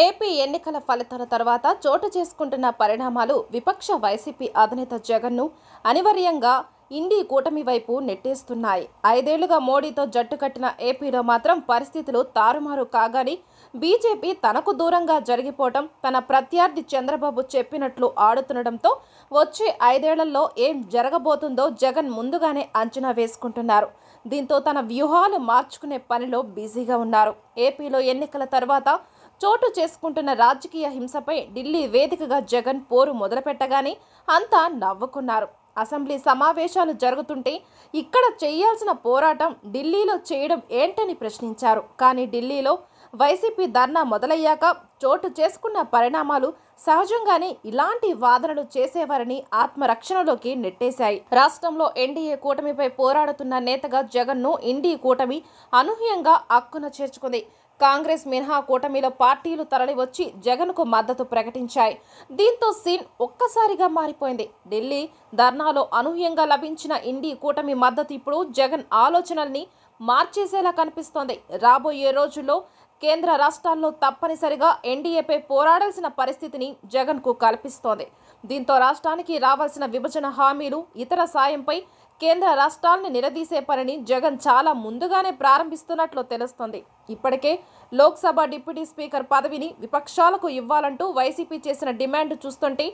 AP ఎన్నికల ఫలితాల తర్వాత చోటు చేసుకుంటున్న పరిణామాలు విపక్ష వైసీపీ అధినేత జగన్ను అనివార్యంగా ఇండి కూటమి వైపు నెట్టేస్తున్నాయి. 5 ఏళ్లుగా మోడీతో జట్టు కట్టిన ఏపీలో మాత్రం పరిస్థితులు తారుమారు కాగానే బీజేపీ తనకు దూరంగా జరిగిపోవడం, తన ప్రత్యర్థి చంద్రబాబు చెప్పినట్లు ఆడుతుండటంతో వచ్చే 5 ఏళ్లలో ఏం జరగబోతుందో జగన్ ముందుగానే అంచనా వేసుకుంటున్నారు. దీంతో తన వ్యూహాలు మార్చుకునే పనిలో బిజీగా ఉన్నారు. ఏపీలో ఎన్నికల తర్వాత చోటు చేసుకుంటున్న రాజకీయ హింసపై ఢిల్లీ వేదికగా జగన్ పోరు మొదలుపెట్టగానే అంతా నవ్వుకున్నారు. అసెంబ్లీ సమావేశాలు జరుగుతుంటే ఇక్కడ చేయాల్సిన పోరాటం ఢిల్లీలో చేయడం ఏంటని ప్రశ్నించారు. కానీ ఢిల్లీలో వైసీపీ ధర్నా మొదలయ్యాక చోటు చేసుకున్న పరిణామాలు సహజంగానే ఇలాంటి వాదనలు చేసేవారని ఆత్మరక్షణలోకి నెట్టేశాయి. రాష్ట్రంలో ఎన్డీఏ కూటమిపై పోరాడుతున్న నేతగా జగన్ను ఇండి కూటమి అనూహ్యంగా అక్కున చేర్చుకుంది. కాంగ్రెస్ మినహా కూటమిలో పార్టీలు తరలివచ్చి జగన్కు మద్దతు ప్రకటించాయి. దీంతో సీన్ ఒక్కసారిగా మారిపోయింది. ఢిల్లీ ధర్నాలో అనూహ్యంగా లభించిన ఇండి కూటమి మద్దతు ఇప్పుడు జగన్ ఆలోచనల్ని మార్చేసేలా కనిపిస్తోంది. రాబోయే రోజుల్లో కేంద్ర రాష్ట్రాల్లో తప్పనిసరిగా ఎన్డీఏపై పోరాడాల్సిన పరిస్థితిని జగన్కు కల్పిస్తోంది. దీంతో రాష్ట్రానికి రావాల్సిన విభజన హామీలు, ఇతర సాయంపై కేంద్ర రాష్ట్రాల్ని నిలదీసే పనిని జగన్ చాలా ముందుగానే ప్రారంభిస్తున్నట్లు తెలుస్తోంది. ఇప్పటికే లోక్సభ డిప్యూటీ స్పీకర్ పదవిని విపక్షాలకు ఇవ్వాలంటూ వైసీపీ చేసిన డిమాండ్ చూస్తుంటే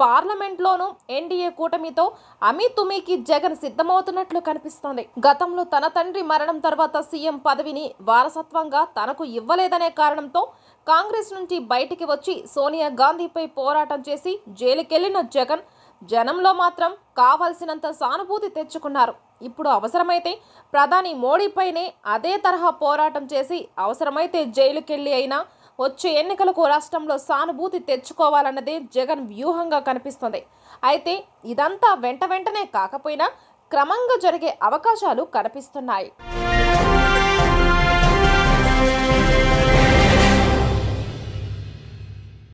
పార్లమెంట్లోనూ ఎన్డీఏ కూటమితో అమీతుమీకి జగన్ సిద్ధమవుతున్నట్లు కనిపిస్తోంది. గతంలో తన తండ్రి మరణం తర్వాత సీఎం పదవిని వారసత్వంగా తనకు ఇవ్వలేదనే కారణంతో కాంగ్రెస్ నుంచి బయటికి వచ్చి సోనియా గాంధీపై పోరాటం చేసి జైలుకెళ్లిన జగన్ జనంలో మాత్రం కావాల్సినంత సానుభూతి తెచ్చుకున్నారు. ఇప్పుడు అవసరమైతే ప్రధాని మోడీపైనే అదే తరహా పోరాటం చేసి అవసరమైతే జైలుకెళ్లి అయినా వచ్చే ఎన్నికలకు రాష్ట్రంలో సానుభూతి తెచ్చుకోవాలన్నదే జగన్ వ్యూహంగా కనిపిస్తుంది. అయితే ఇదంతా వెంటనే కాకపోయినా క్రమంగా జరిగే అవకాశాలు కనిపిస్తున్నాయి.